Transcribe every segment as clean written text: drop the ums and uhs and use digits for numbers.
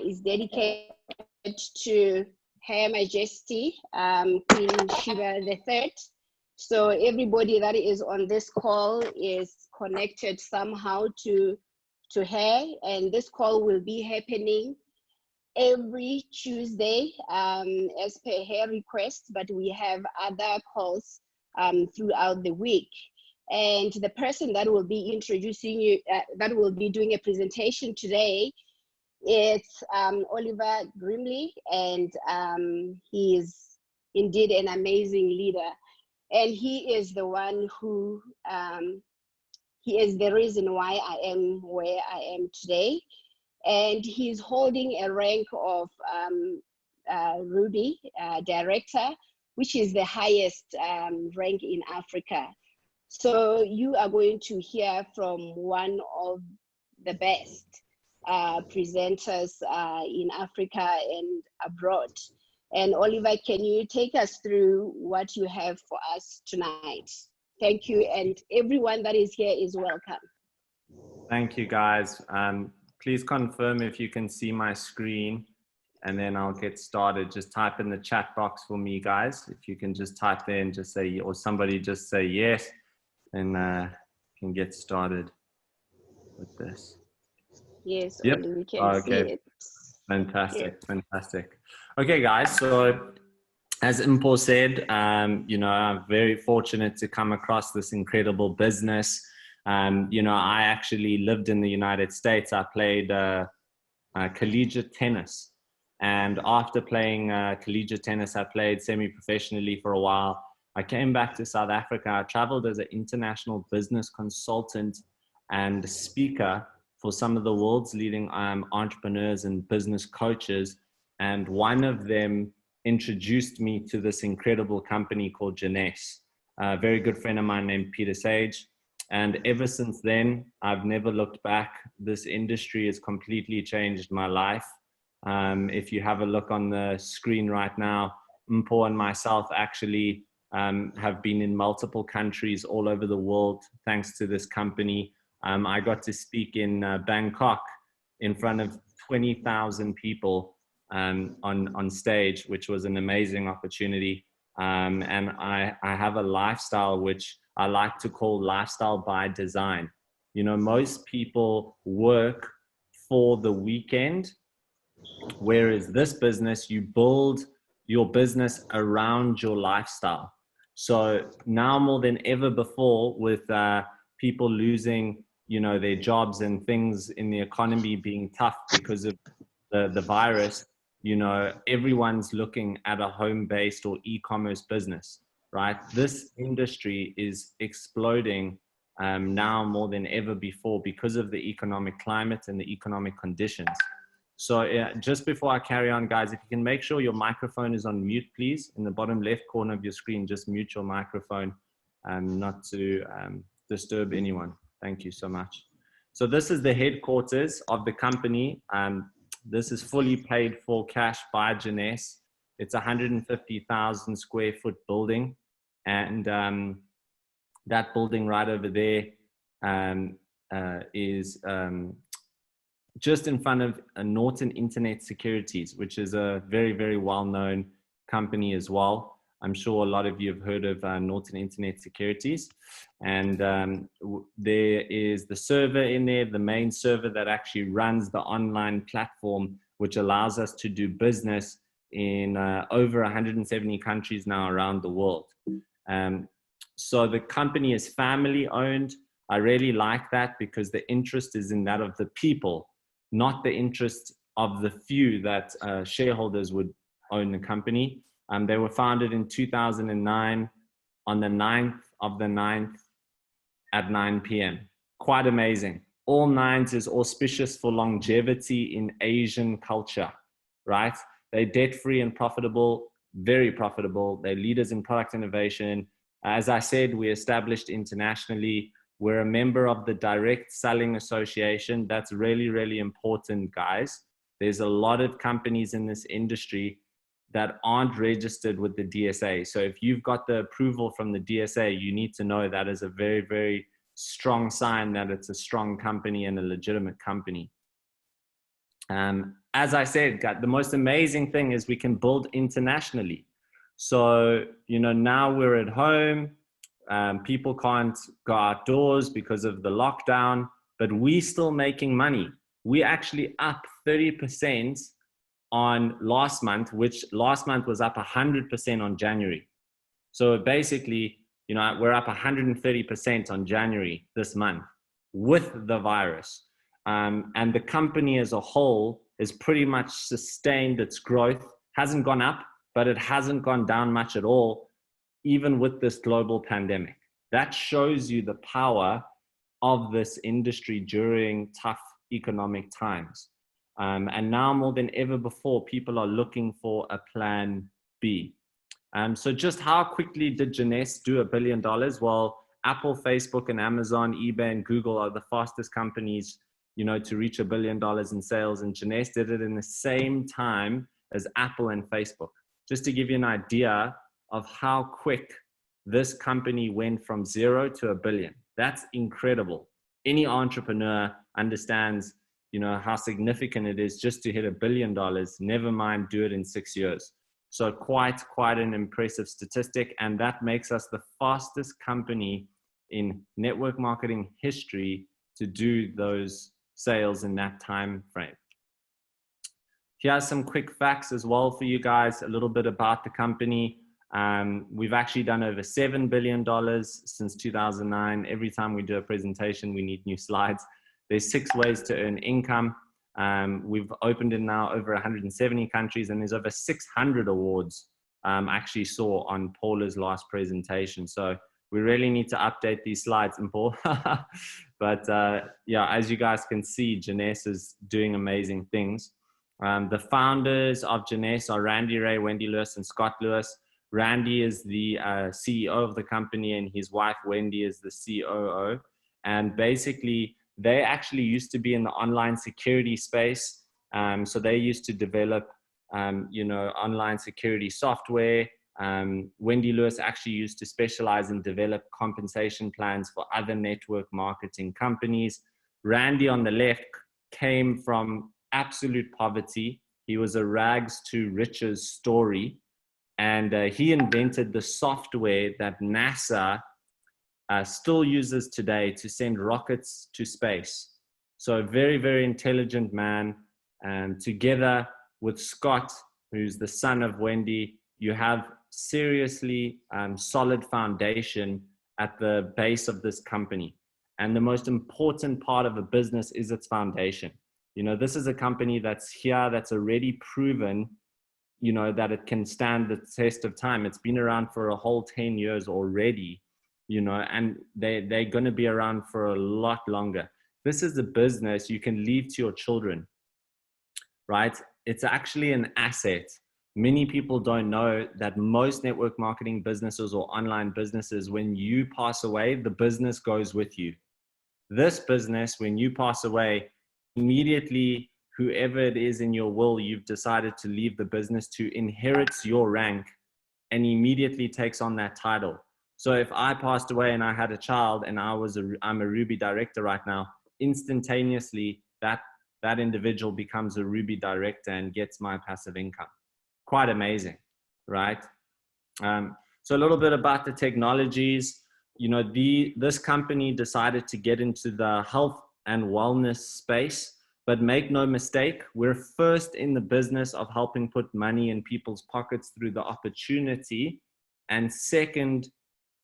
is dedicated to Her Majesty Queen Sheba III. So everybody that is on this call is connected somehow to her, and this call will be happening every Tuesday as per her request, but we have other calls throughout the week. And the person that will be introducing you, that will be doing a presentation today, it's Oliver Grimbly, and he is indeed an amazing leader. And he is the one who, he is the reason why I am where I am today. And he's holding a rank of Ruby Director, which is the highest rank in Africa. So you are going to hear from one of the best presenters in Africa and abroad. And Oliver, can you take us through what you have for us tonight? Thank you, and everyone that is here is welcome. Thank you, guys. Please confirm if you can see my screen, and then I'll get started. Just type in the chat box for me, guys. If you can just type there and just say, or somebody just say yes, then can get started with this. Yes, yep. Oli, we can see it. Fantastic, fantastic. Okay, guys, so as Mpho said, you know, I'm very fortunate to come across this incredible business. You know, I actually lived in the United States. I played collegiate tennis. And after playing collegiate tennis, I played semi-professionally for a while. I came back to South Africa. I traveled as an international business consultant and speaker for some of the world's leading entrepreneurs and business coaches. And one of them introduced me to this incredible company called Jeunesse. A very good friend of mine named Peter Sage. And ever since then, I've never looked back. This industry has completely changed my life. If you have a look on the screen right now, Mpho and myself actually have been in multiple countries all over the world thanks to this company. I got to speak in Bangkok in front of 20,000 people on stage, which was an amazing opportunity. And I have a lifestyle which I like to call lifestyle by design. You know, most people work for the weekend, whereas this business, you build your business around your lifestyle. So now more than ever before, with people losing, you know, their jobs and things in the economy being tough because of the virus, you know, everyone's looking at a home-based or e-commerce business, right? This industry is exploding now more than ever before because of the economic climate and the economic conditions. So just before I carry on, guys, if you can make sure your microphone is on mute, please. In the bottom left corner of your screen, just mute your microphone not to disturb anyone. Thank you so much. So this is the headquarters of the company. This is fully paid for cash by Jeunesse. It's a 150,000 square foot building. And that building right over there is just in front of Norton Internet Securities, which is a very, very well-known company as well. I'm sure a lot of you have heard of Norton Internet Securities. And there is the server in there, the main server that actually runs the online platform, which allows us to do business in over 170 countries now around the world. So the company is family owned. I really like that because the interest is in that of the people, not the interest of the few that shareholders would own the company. They were founded in 2009 on the 9th of the 9th at 9 p.m. Quite amazing. All nines is auspicious for longevity in Asian culture, right? They're debt-free and profitable, very profitable. They're leaders in product innovation. As I said, we established internationally. We're a member of the Direct Selling Association. That's really, really important, guys. There's a lot of companies in this industry that aren't registered with the DSA. So if you've got the approval from the DSA, you need to know that is a very, very strong sign that it's a strong company and a legitimate company. as I said, the most amazing thing is we can build internationally. So, you know, now we're at home. People can't go outdoors because of the lockdown, but we still making money. We actually up 30% on last month, which last month was up 100% on January. So basically, you know, we're up 130% on January this month with the virus. And the company as a whole has pretty much sustained its growth, hasn't gone up, but it hasn't gone down much at all, even with this global pandemic. That shows you the power of this industry during tough economic times. And now more than ever before, people are looking for a plan B. So just how quickly did Jeunesse do $1 billion? Well, Apple, Facebook, and Amazon, eBay, and Google are the fastest companies, you know, to reach $1 billion in sales. And Jeunesse did it in the same time as Apple and Facebook. Just to give you an idea of how quick this company went from 0 to $1 billion. That's incredible. Any entrepreneur understands, you know, how significant it is just to hit $1 billion, never mind do it in 6 years. So quite an impressive statistic. And that makes us the fastest company in network marketing history to do those sales in that time frame. Here are some quick facts as well for you guys, a little bit about the company. We've actually done over $7 billion since 2009. Every time we do a presentation, we need new slides. There's 6 ways to earn income. We've opened in now over 170 countries, and there's over 600 awards I actually saw on Paula's last presentation. So we really need to update these slides, Mpho. But yeah, as you guys can see, Jeunesse is doing amazing things. The founders of Jeunesse are Randy Ray, Wendy Lewis, and Scott Lewis. Randy is the CEO of the company, and his wife, Wendy, is the COO. And basically, they actually used to be in the online security space. So they used to develop, you know, online security software. Wendy Lewis actually used to specialize and develop compensation plans for other network marketing companies. Randy on the left came from absolute poverty. He was a rags to riches story. And he invented the software that NASA still uses today to send rockets to space. So a very, very intelligent man. And together with Scott, who's the son of Wendy, you have seriously solid foundation at the base of this company. And the most important part of a business is its foundation. You know, this is a company that's here, that's already proven, you know, that it can stand the test of time. It's been around for a whole 10 years already, you know, and they're going to be around for a lot longer. This is a business you can leave to your children, right? It's actually an asset. Many people don't know that most network marketing businesses or online businesses, when you pass away, the business goes with you. This business, when you pass away, immediately whoever it is in your will you've decided to leave the business to inherits your rank and immediately takes on that title. So if I passed away and I had a child and I'm a Ruby director right now, instantaneously that individual becomes a Ruby director and gets my passive income. Quite amazing, right? So a little bit about the technologies. You know, this company decided to get into the health and wellness space, but make no mistake, we're first in the business of helping put money in people's pockets through the opportunity, and second,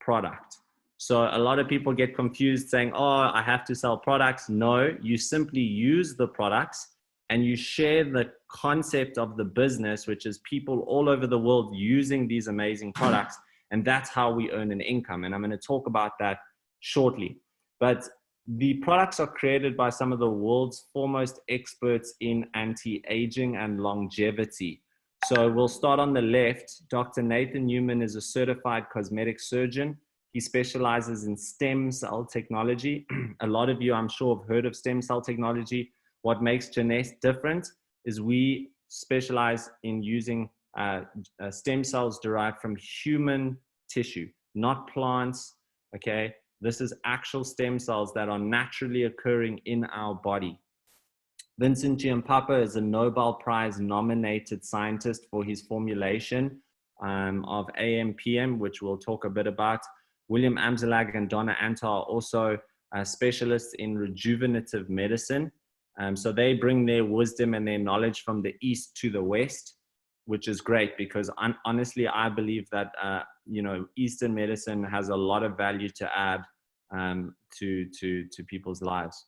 product. So a lot of people get confused saying, oh, I have to sell products. No, you simply use the products and you share the concept of the business, which is people all over the world using these amazing products. And that's how we earn an income. And I'm going to talk about that shortly. But the products are created by some of the world's foremost experts in anti-aging and longevity. So we'll start on the left. Dr. Nathan Newman is a certified cosmetic surgeon. He specializes in stem cell technology. A lot of you, I'm sure, have heard of stem cell technology. What makes Jeunesse different is we specialize in using stem cells derived from human tissue, not plants, okay? This is actual stem cells that are naturally occurring in our body. Vincent Mpho is a Nobel Prize nominated scientist for his formulation of AMPM, which we'll talk a bit about. William Amzalag and Donna Antar are also specialists in rejuvenative medicine. So they bring their wisdom and their knowledge from the East to the West, which is great because honestly, I believe that, Eastern medicine has a lot of value to add to people's lives.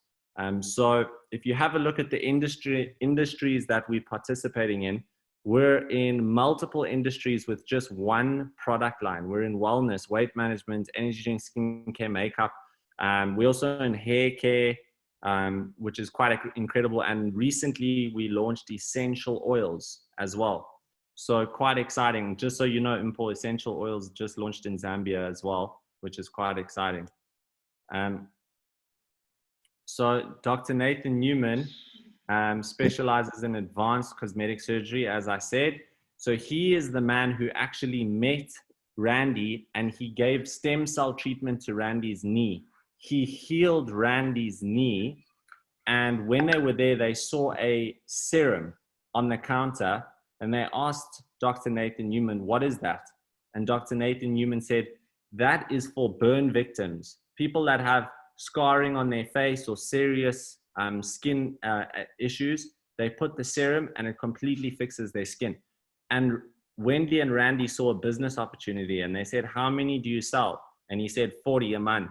So if you have a look at the industries that we're participating in, we're in multiple industries with just one product line. We're in wellness, weight management, energy drink, skincare, makeup. We're also in hair care, which is quite incredible. And recently we launched essential oils as well. So quite exciting. Just so you know, Mpho essential oils just launched in Zambia as well, which is quite exciting. So Dr. Nathan Newman specializes in advanced cosmetic surgery, as I said. So he is the man who actually met Randy and he gave stem cell treatment to Randy's knee. He healed Randy's knee. And when they were there, they saw a serum on the counter and they asked Dr. Nathan Newman, what is that? And Dr. Nathan Newman said, that is for burn victims, people that have scarring on their face or serious skin issues. They put the serum and it completely fixes their skin. And Wendy and Randy saw a business opportunity and they said, how many do you sell? And he said 40 a month.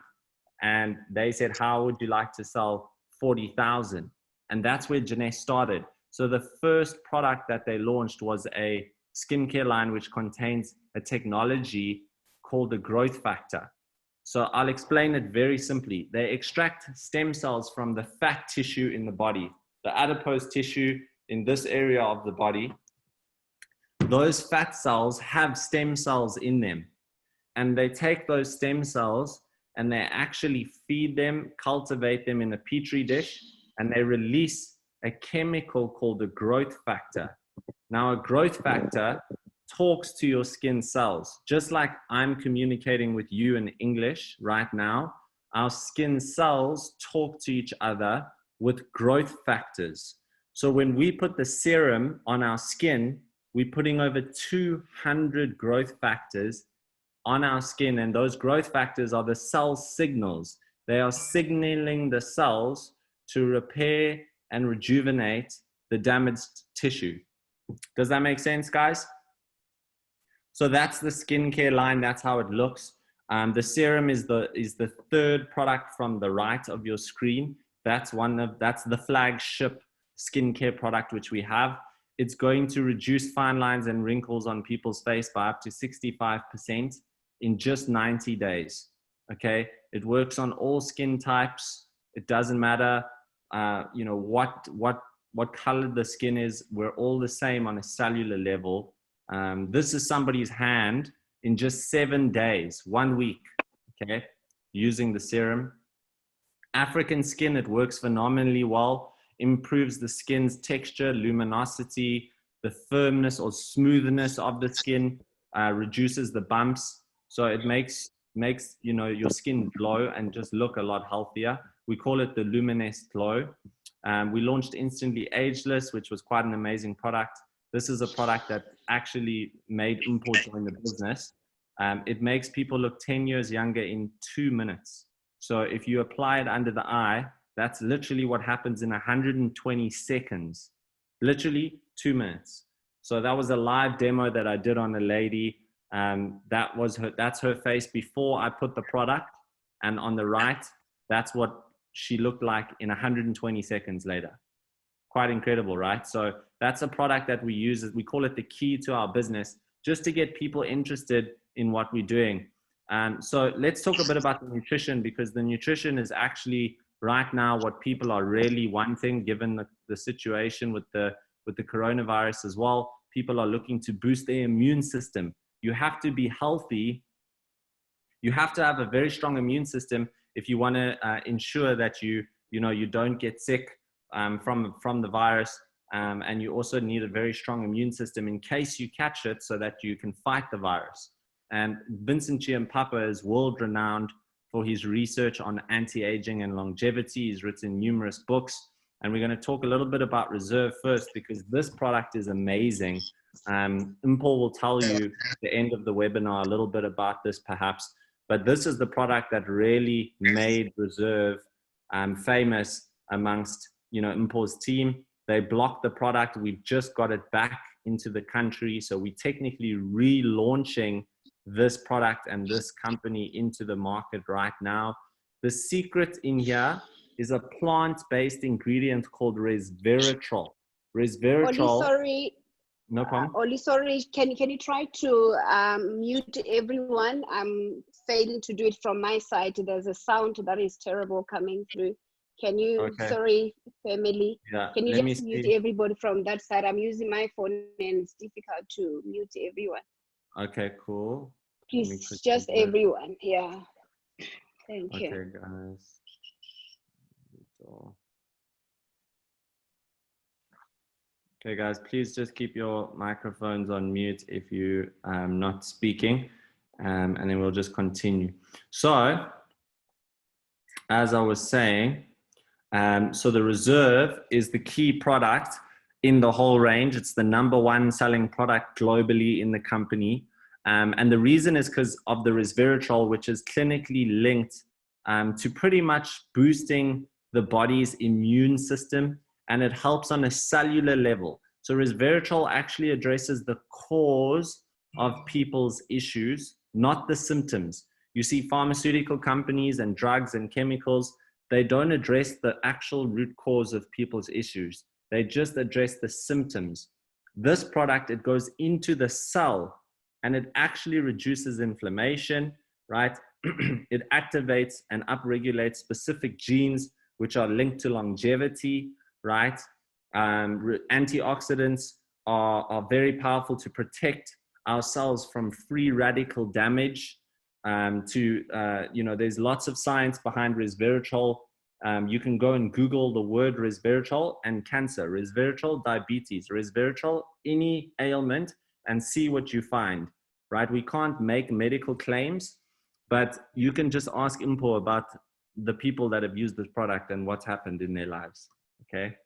And they said, how would you like to sell 40,000? And that's where Jeunesse started. So the first product that they launched was a skincare line which contains a technology called the growth factor. So I'll explain it very simply. They extract stem cells from the fat tissue in the body, the adipose tissue in this area of the body. Those fat cells have stem cells in them. And they take those stem cells and they actually feed them, cultivate them in a petri dish, and they release a chemical called the growth factor. Now, a growth factor talks to your skin cells. Just like I'm communicating with you in English right now, our skin cells talk to each other with growth factors. So when we put the serum on our skin, we're putting over 200 growth factors on our skin, and those growth factors are the cell signals. They are signaling the cells to repair and rejuvenate the damaged tissue. Does that make sense, guys? So that's the skincare line. That's how it looks. The serum is the third product from the right of your screen. That's the flagship skincare product which we have. It's going to reduce fine lines and wrinkles on people's face by up to 65% in just 90 days. Okay, it works on all skin types. It doesn't matter, what color the skin is. We're all the same on a cellular level. This is somebody's hand in just 7 days, 1 week, okay, using the serum. African skin, it works phenomenally well, improves the skin's texture, luminosity, the firmness or smoothness of the skin, reduces the bumps. So it makes your skin glow and just look a lot healthier. We call it the Luminous Glow. We launched Instantly Ageless, which was quite an amazing product. This is a product that actually made Mpho join the business. It makes people look 10 years younger in 2 minutes. So if you apply it under the eye, that's literally what happens in 120 seconds, literally 2 minutes. So that was a live demo that I did on a lady. That's her face before I put the product. And on the right, that's what she looked like in 120 seconds later. Quite incredible, right? So that's a product that we use. We call it the key to our business, just to get people interested in what we're doing. So let's talk a bit about the nutrition, because the nutrition is actually right now what people are really wanting, given the situation with the coronavirus as well. People are looking to boost their immune system. You have to be healthy. You have to have a very strong immune system if you want to ensure that you don't get sick from the virus, and you also need a very strong immune system in case you catch it, so that you can fight the virus. And Vincent Mpho is world renowned for his research on anti-aging and longevity. He's written numerous books. And we're going to talk a little bit about Reserve first, because this product is amazing. Mpho will tell you at the end of the webinar a little bit about this perhaps, but this is the product that really made Reserve famous amongst, Mpho's team. They blocked the product. We've just got it back into the country. So we're technically relaunching this product and this company into the market right now. The secret in here is a plant-based ingredient called resveratrol. Resveratrol. Oli, sorry. No problem. Oli, sorry. Can you try to mute everyone? I'm failing to do it from my side. There's a sound that is terrible coming through. Can you, okay. Sorry, family. Yeah. Can you just mute everybody from that side? I'm using my phone and it's difficult to mute everyone. Okay, cool. Please, just everyone. Yeah. Thank you. Okay, guys. Okay, guys, please just keep your microphones on mute if you're not speaking, and then we'll just continue. So, as I was saying, so the Reserve is the key product in the whole range. It's the #1 selling product globally in the company. And the reason is because of the resveratrol, which is clinically linked to pretty much boosting the body's immune system, and it helps on a cellular level. So resveratrol actually addresses the cause of people's issues, not the symptoms. You see pharmaceutical companies and drugs and chemicals, they don't address the actual root cause of people's issues. They just address the symptoms. This product, it goes into the cell and it actually reduces inflammation, right? It activates and upregulates specific genes which are linked to longevity, right? Antioxidants are very powerful to protect our cells from free radical damage. There's lots of science behind resveratrol. You can go and Google the word resveratrol and cancer, resveratrol, diabetes, resveratrol, any ailment, and see what you find, right? We can't make medical claims, but you can just ask Mpho about the people that have used this product and what's happened in their lives, okay?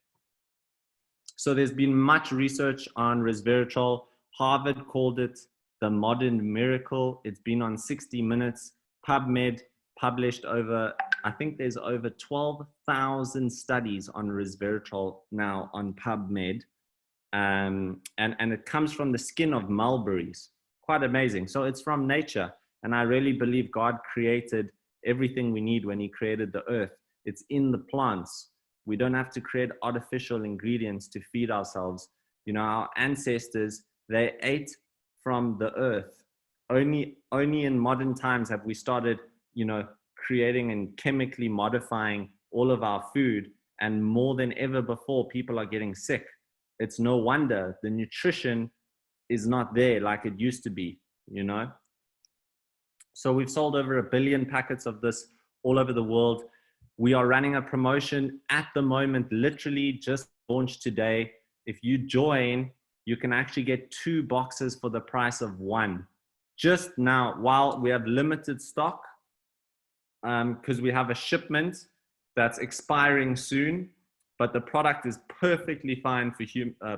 So there's been much research on resveratrol. Harvard called it the modern miracle. It's been on 60 Minutes, PubMed, published over, I think there's over 12,000 studies on resveratrol now on PubMed. And it comes from the skin of mulberries. Quite amazing. So it's from nature. And I really believe God created everything we need when he created the earth. It's in the plants. We don't have to create artificial ingredients to feed ourselves. You know, our ancestors, they ate from the earth. Only in modern times have we started, creating and chemically modifying all of our food. And more than ever before, people are getting sick. It's no wonder the nutrition is not there like it used to be, So we've sold over 1 billion packets of this all over the world. We are running a promotion at the moment, literally just launched today. If you join, you can actually get 2 boxes for the price of 1. Just now, while we have limited stock, because we have a shipment that's expiring soon, but the product is perfectly fine for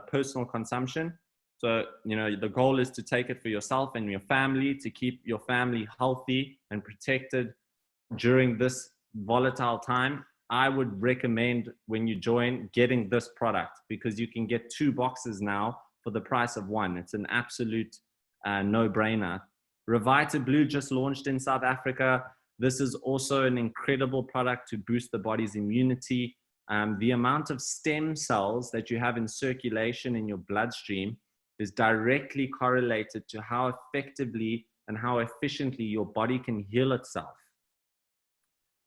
personal consumption. So, the goal is to take it for yourself and your family, to keep your family healthy and protected during this volatile time. I would recommend when you join getting this product, because you can get 2 boxes now for the price of 1. It's an absolute no-brainer. Revita Blue just launched in South Africa. This is also an incredible product to boost the body's immunity. The amount of stem cells that you have in circulation in your bloodstream is directly correlated to how effectively and how efficiently your body can heal itself.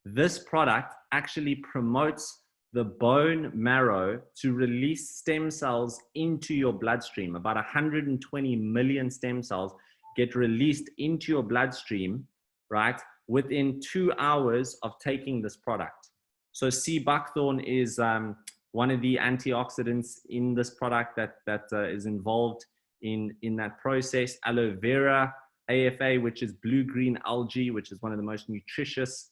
This product actually promotes the bone marrow to release stem cells into your bloodstream. About 120 million stem cells get released into your bloodstream, right, within 2 hours of taking this product. So sea buckthorn is one of the antioxidants in this product that is involved in that process. Aloe vera, AFA, which is blue-green algae, which is one of the most nutritious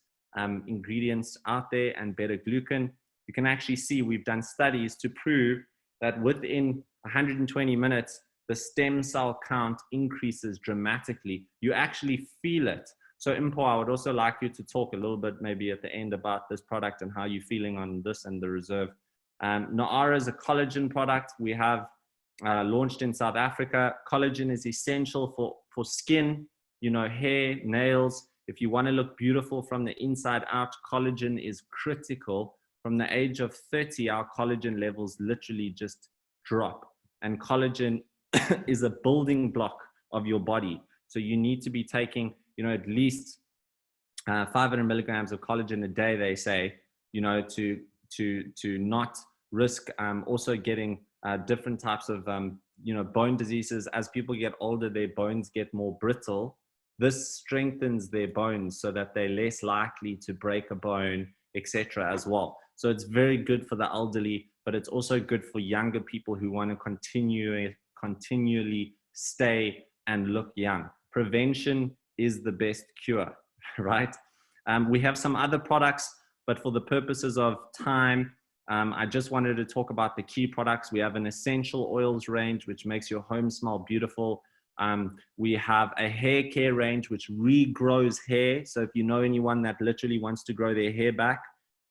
ingredients out there, and beta-glucan. you can actually see we've done studies to prove that within 120 minutes, the stem cell count increases dramatically. You actually feel it. So Mpho, I would also like you to talk a little bit maybe at the end about this product and how you're feeling on this and the reserve. Noara is a collagen product we have launched in South Africa. Collagen is essential for skin, you know, hair, nails. If you want to look beautiful from the inside out, collagen is critical. From the age of 30, our collagen levels literally just drop. And collagen is a building block of your body. So you need to be taking, you know, at least 500 milligrams of collagen a day, they say, you know, to not risk also getting different types of, you know, bone diseases. As people get older, their bones get more brittle. This strengthens their bones so that they're less likely to break a bone, etc. as well. So it's very good for the elderly, but it's also good for younger people who want to continually stay and look young. Prevention is the best cure, right? We have some other products, but for the purposes of time, I just wanted to talk about the key products. We have an essential oils range, which makes your home smell beautiful. We have a hair care range, which regrows hair. So if you know anyone that literally wants to grow their hair back,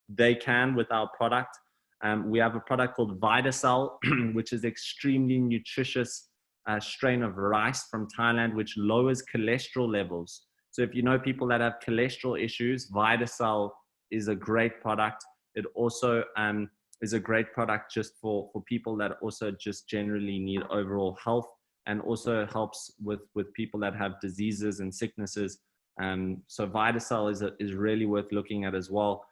they can with our product. We have a product called Vitacell, which is extremely nutritious strain of rice from Thailand, which lowers cholesterol levels. So if you know people that have cholesterol issues, Vitacell is a great product. It also is a great product just for people that also just generally need overall health, and also helps with people that have diseases and sicknesses. So Vitacell is really worth looking at as well.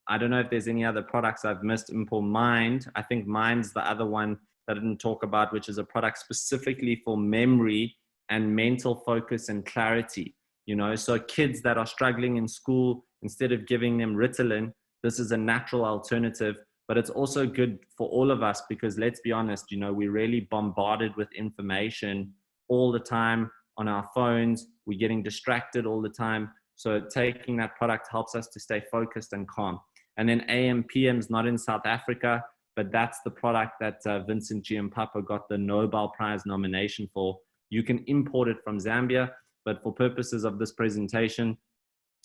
I don't know if there's any other products I've missed. Mpho, Mind, I think Mind's the other one that I didn't talk about, which is a product specifically for memory and mental focus and clarity. You know, so kids that are struggling in school, instead of giving them Ritalin, this is a natural alternative. But it's also good for all of us because, let's be honest, you know, we're really bombarded with information all the time on our phones. We're getting distracted all the time. So taking that product helps us to stay focused and calm. And then AM/PM is not in South Africa, but that's the product that Vincent G. Mpho got the Nobel Prize nomination for. You can import it from Zambia, but for purposes of this presentation,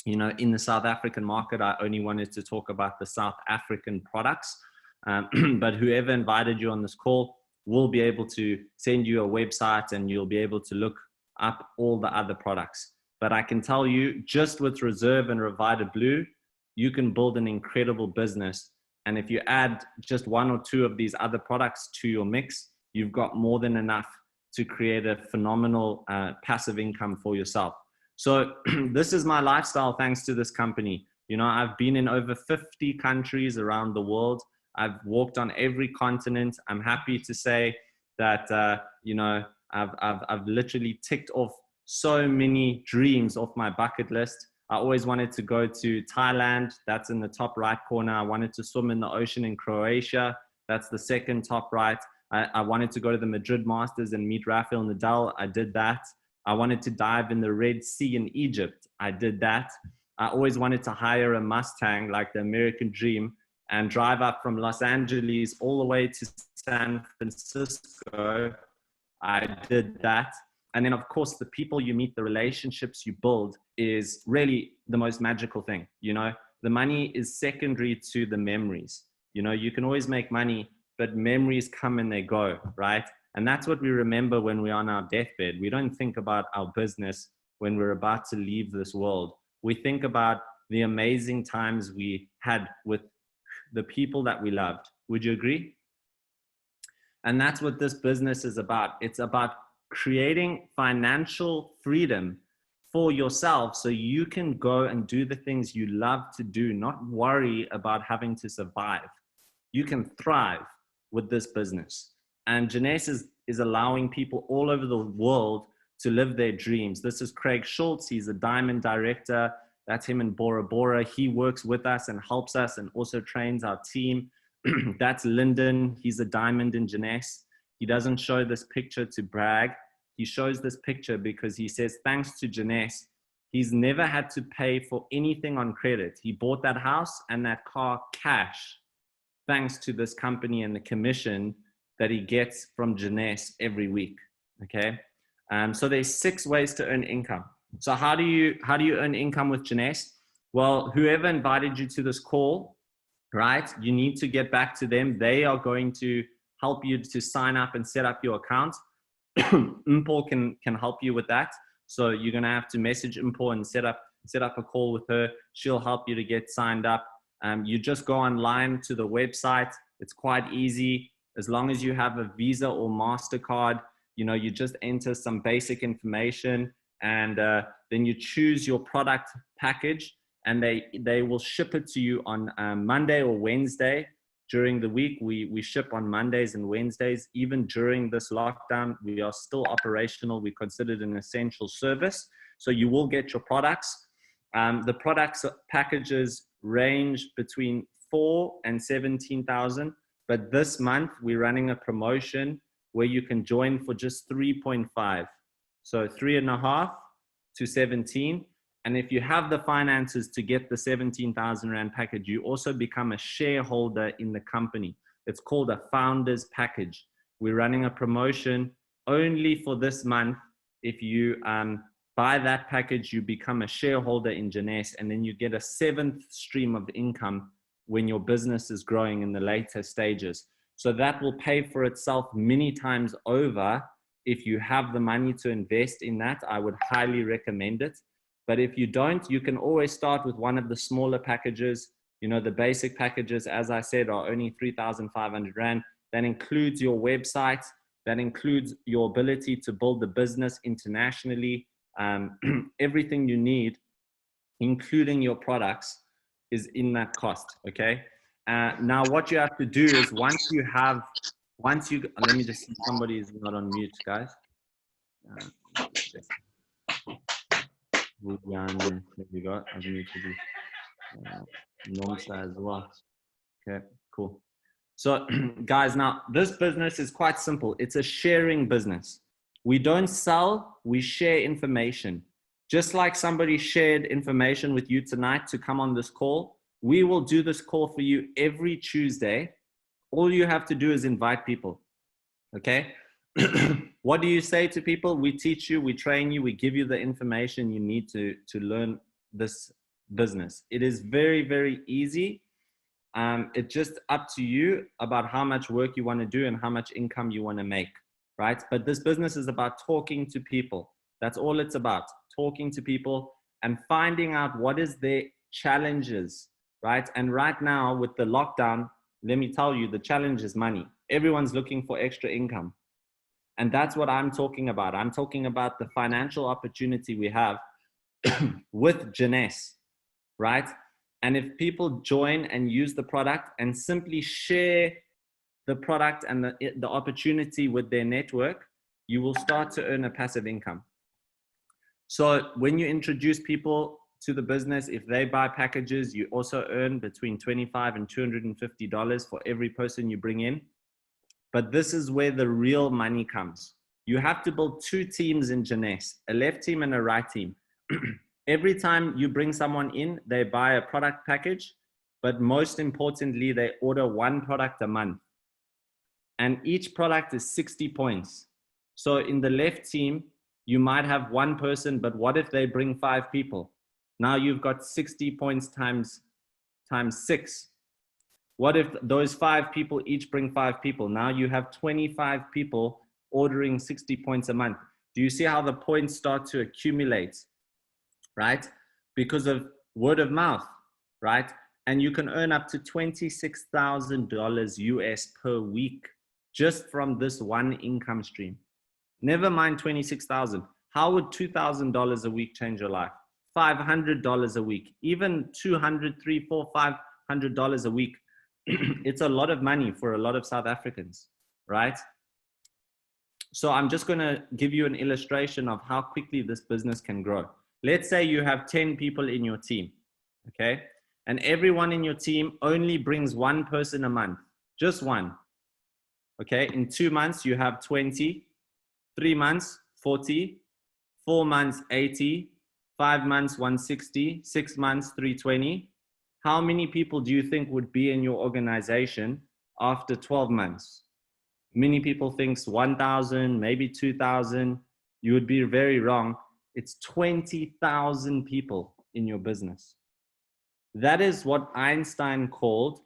you know, in the South African market, I only wanted to talk about the South African products. But whoever invited you on this call will be able to send you a website and you'll be able to look up all the other products. But I can tell you, just with Reserve and Revita Blue, you can build an incredible business. And if you add just one or two of these other products to your mix, you've got more than enough to create a phenomenal passive income for yourself. So this is my lifestyle thanks to this company. You know, I've been in over 50 countries around the world. I've walked on every continent. I'm happy to say that, you know, I've literally ticked off so many dreams off my bucket list. I always wanted to go to Thailand. That's in the top right corner. I wanted to swim in the ocean in Croatia. That's the second top right. I wanted to go to the Madrid Masters and meet Rafael Nadal. I did that. I wanted to dive in the Red Sea in Egypt. I did that. I always wanted to hire a Mustang, like the American dream, and drive up from Los Angeles all the way to San Francisco. I did that. And then, of course, the people you meet, the relationships you build is really the most magical thing. You know, the money is secondary to the memories. You know, you can always make money, but memories come and they go, right? And that's what we remember when we're on our deathbed. We don't think about our business when we're about to leave this world. We think about the amazing times we had with the people that we loved. Would you agree? And that's what this business is about. It's about creating financial freedom for yourself so you can go and do the things you love to do, not worry about having to survive. You can thrive with this business. And Jeunesse is allowing people all over the world to live their dreams. This is Craig Schultz. He's a diamond director. That's him in Bora Bora. He works with us and helps us and also trains our team. That's Lyndon. He's a diamond in Jeunesse. He doesn't show this picture to brag. He shows this picture because he says, thanks to Jeunesse, he's never had to pay for anything on credit. He bought that house and that car cash. thanks to this company and the commission that he gets from Jeunesse every week. Okay. So there's 6 ways to earn income. So how do you earn income with Jeunesse? Well, whoever invited you to this call, right? You need to get back to them. They are going to help you to sign up and set up your account. Mpho can help you with that. So you're going to have to message Mpho and set up a call with her. She'll help you to get signed up. You just go online to the website. It's quite easy. As long as you have a Visa or MasterCard, you know, you just enter some basic information, and then you choose your product package, and they will ship it to you on Monday or Wednesday. During the week, we ship on Mondays and Wednesdays. Even during this lockdown, we are still operational. We're considered an essential service. So you will get your products. The products packages range between 4 and 17,000. But this month, we're running a promotion where you can join for just 3.5. So 3.5 to 17. And if you have the finances to get the 17,000 Rand package, you also become a shareholder in the company. It's called a founder's package. We're running a promotion only for this month. If you buy that package, you become a shareholder in Jeunesse, and then you get a 7th stream of income when your business is growing in the later stages. So that will pay for itself many times over. If you have the money to invest in that, I would highly recommend it. But if you don't, you can always start with one of the smaller packages. You know, the basic packages, as I said, are only 3,500 Rand. That includes your website. That includes your ability to build the business internationally. Everything you need, including your products, is in that cost, okay? Now, what you have to do is let me just see, somebody is not on mute, guys. There we go. I've muted Nomsa as well. Okay, cool. So guys, now this business is quite simple. It's a sharing business. We don't sell, we share information. Just like somebody shared information with you tonight to come on this call, we will do this call for you every Tuesday. All you have to do is invite people, okay? What do you say to people? We teach you, we train you, we give you the information you need to learn this business. It is very, very easy. It's just up to you about how much work you want to do and how much income you want to make, right? But this business is about talking to people. That's all it's about, talking to people and finding out what is their challenges, right? And right now with the lockdown, let me tell you, the challenge is money. Everyone's looking for extra income. And that's what I'm talking about. I'm talking about the financial opportunity we have with Jeunesse, right? And if people join and use the product and simply share the product and the opportunity with their network, you will start to earn a passive income. So when you introduce people to the business, if they buy packages, you also earn between $25 and $250 for every person you bring in. But this is where the real money comes. You have to build 2 teams in Jeunesse, a left team and a right team. Every time you bring someone in, they buy a product package, but most importantly, they order 1 product a month. And each product is 60 points. So in the left team, you might have 1 person, but what if they bring 5 people? Now you've got 60 points times 6. What if those 5 people each bring 5 people? Now you have 25 people ordering 60 points a month. Do you see how the points start to accumulate, right? Because of word of mouth, right? And you can earn up to $26,000 US per week just from this one income stream. Never mind 26,000. How would $2,000 a week change your life? $500 a week, even $200, $300, $400, $500 a week. It's a lot of money for a lot of South Africans, right? So I'm just going to give you an illustration of how quickly this business can grow. Let's say you have 10 people in your team, okay? And everyone in your team only brings 1 person a month, just 1, okay? In 2 months, you have 20, 3 months, 40, 4 months, 80, 5 months, 160, 6 months, 320, How many people do you think would be in your organization after 12 months? Many people thinks 1,000, maybe 2,000. You would be very wrong. It's 20,000 people in your business. That is what Einstein called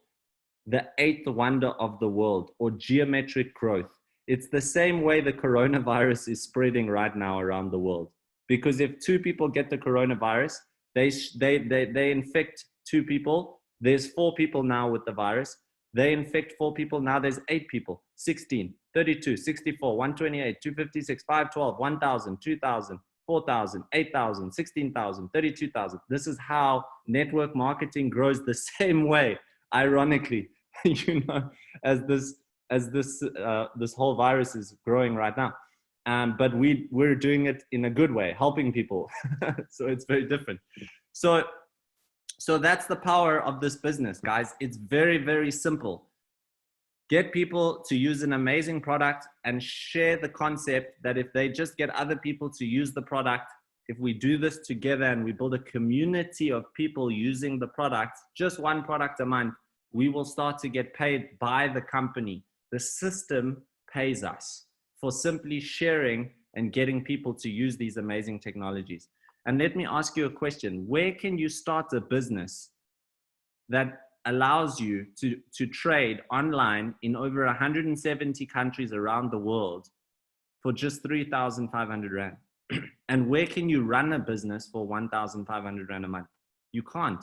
the eighth wonder of the world, or geometric growth. It's the same way the coronavirus is spreading right now around the world. Because if 2 people get the coronavirus, they infect 2 people. There's 4 people now with the virus. They infect 4 people. Now there's 8 people, 16, 32, 64, 128, 256, 512, 1,000, 2,000, 4,000, 8,000, 16,000, 32,000. This is how network marketing grows, the same way, ironically, as this whole virus is growing right now. But we're doing it in a good way, helping people. So it's very different. So that's the power of this business, guys. It's very, very simple. Get people to use an amazing product and share the concept that if they just get other people to use the product, if we do this together and we build a community of people using the product, just one product a month, we will start to get paid by the company. The system pays us for simply sharing and getting people to use these amazing technologies. And let me ask you a question. Where can you start a business that allows you to trade online in over 170 countries around the world for just 3,500 Rand? And where can you run a business for 1,500 Rand a month? You can't.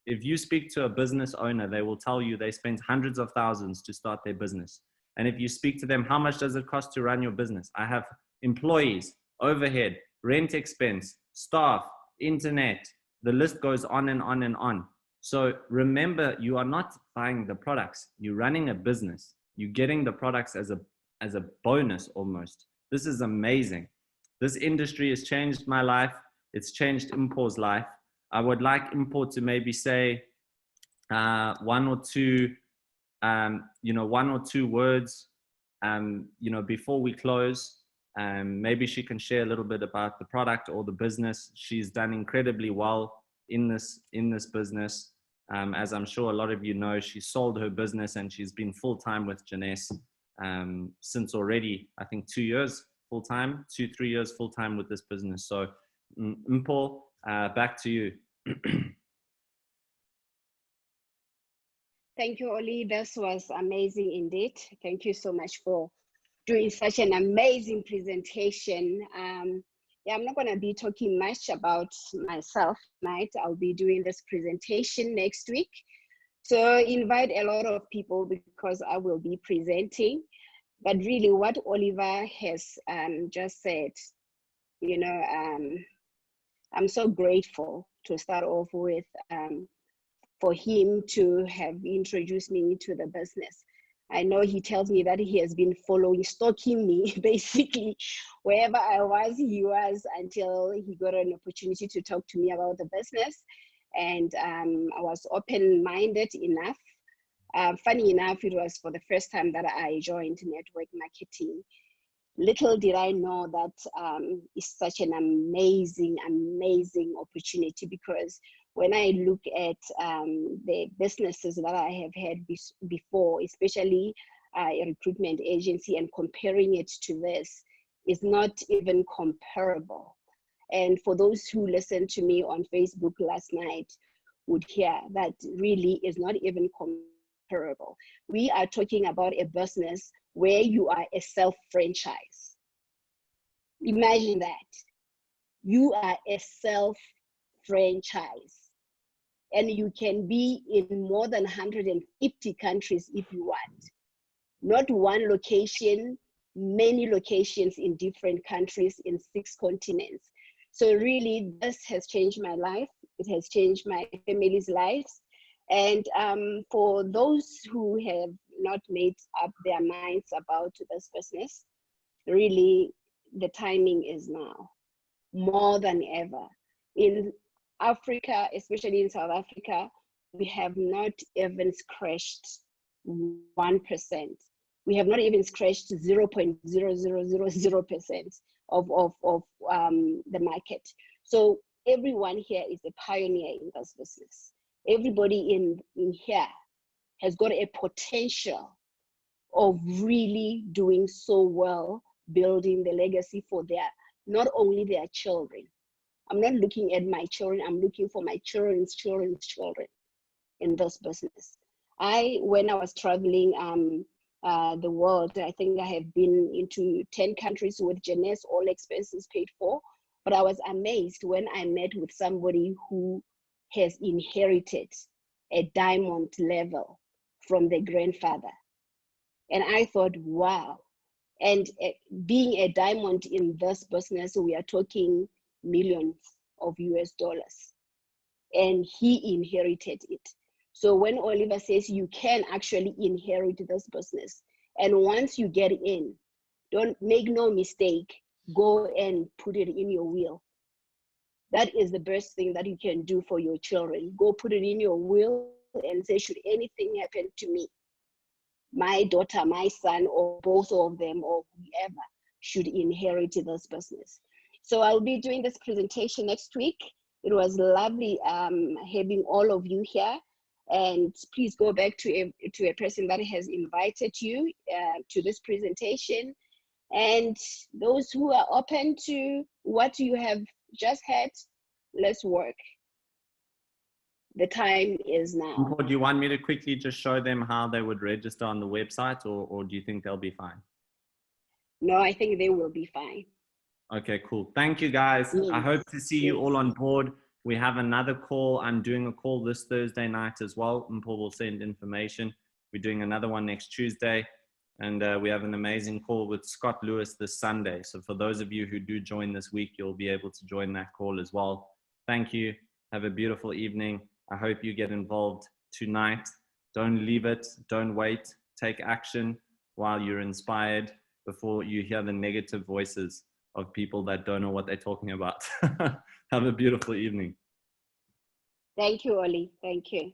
If you speak to a business owner, they will tell you they spent hundreds of thousands to start their business. And if you speak to them, how much does it cost to run your business? I have employees, overhead, rent expense, staff, internet, the list goes on and on and on. So remember, you are not buying the products, you're running a business. You're getting the products as a bonus almost. This is amazing. This industry has changed my life. It's changed Mpho's life. I would like Mpho to maybe say one or two words, before we close. Maybe she can share a little bit about the product or the business. She's done incredibly well in this business. As I'm sure a lot of you know, she sold her business and she's been full-time with Jeunesse since already, I think 2 years full-time, 2-3 years full-time with this business. So Mpho, back to you. Thank you, Oli. This was amazing indeed. Thank you so much for doing such an amazing presentation. I'm not going to be talking much about myself tonight. I'll be doing this presentation next week. So invite a lot of people because I will be presenting. But really what Oliver has just said, I'm so grateful to start off with for him to have introduced me to the business. I know he tells me that he has been stalking me, basically. Wherever I was, he was, until he got an opportunity to talk to me about the business. And I was open-minded enough. Funny enough, it was for the first time that I joined network marketing. Little did I know that it's such an amazing, amazing opportunity, because when I look at the businesses that I have had before, especially a recruitment agency, and comparing it to this, is not even comparable. And for those who listened to me on Facebook last night would hear that really is not even comparable. We are talking about a business where you are a self-franchise. Imagine that. You are a self-franchise. And you can be in more than 150 countries if you want. Not one location, many locations in different countries in 6 continents. So really, this has changed my life. It has changed my family's lives. And for those who have not made up their minds about this business, really, the timing is now, more than ever. In Africa, especially in South Africa, we have not even scratched 1%. We have not even scratched 0.0000% of the market. So everyone here is a pioneer in this business. everybody in here has got a potential of really doing so well, building the legacy for not only their children. I'm not looking at my children, I'm looking for my children's children's children in this business. When I was traveling the world, I think I have been into 10 countries with Jeunesse, all expenses paid for. But I was amazed when I met with somebody who has inherited a diamond level from their grandfather. And I thought, wow. And being a diamond in this business, we are talking millions of US dollars. And he inherited it. So when Oliver says you can actually inherit this business, and once you get in, don't make no mistake, go and put it in your will. That is the best thing that you can do for your children. Go put it in your will and say, should anything happen to me, my daughter, my son, or both of them, or whoever should inherit this business. So I'll be doing this presentation next week. It was lovely having all of you here. And please go back to a person that has invited you to this presentation. And those who are open to what you have just had, let's work. The time is now. Do you want me to quickly just show them how they would register on the website, or do you think they'll be fine? No, I think they will be fine. Okay, cool. Thank you, guys. Yes. I hope to see you all on board. We have another call. I'm doing a call this Thursday night as well. Mpho will send information. We're doing another one next Tuesday. And we have an amazing call with Scott Lewis this Sunday. So for those of you who do join this week, you'll be able to join that call as well. Thank you. Have a beautiful evening. I hope you get involved tonight. Don't leave it. Don't wait. Take action while you're inspired before you hear the negative voices of people that don't know what they're talking about. Have a beautiful evening. Thank you, Oli. Thank you.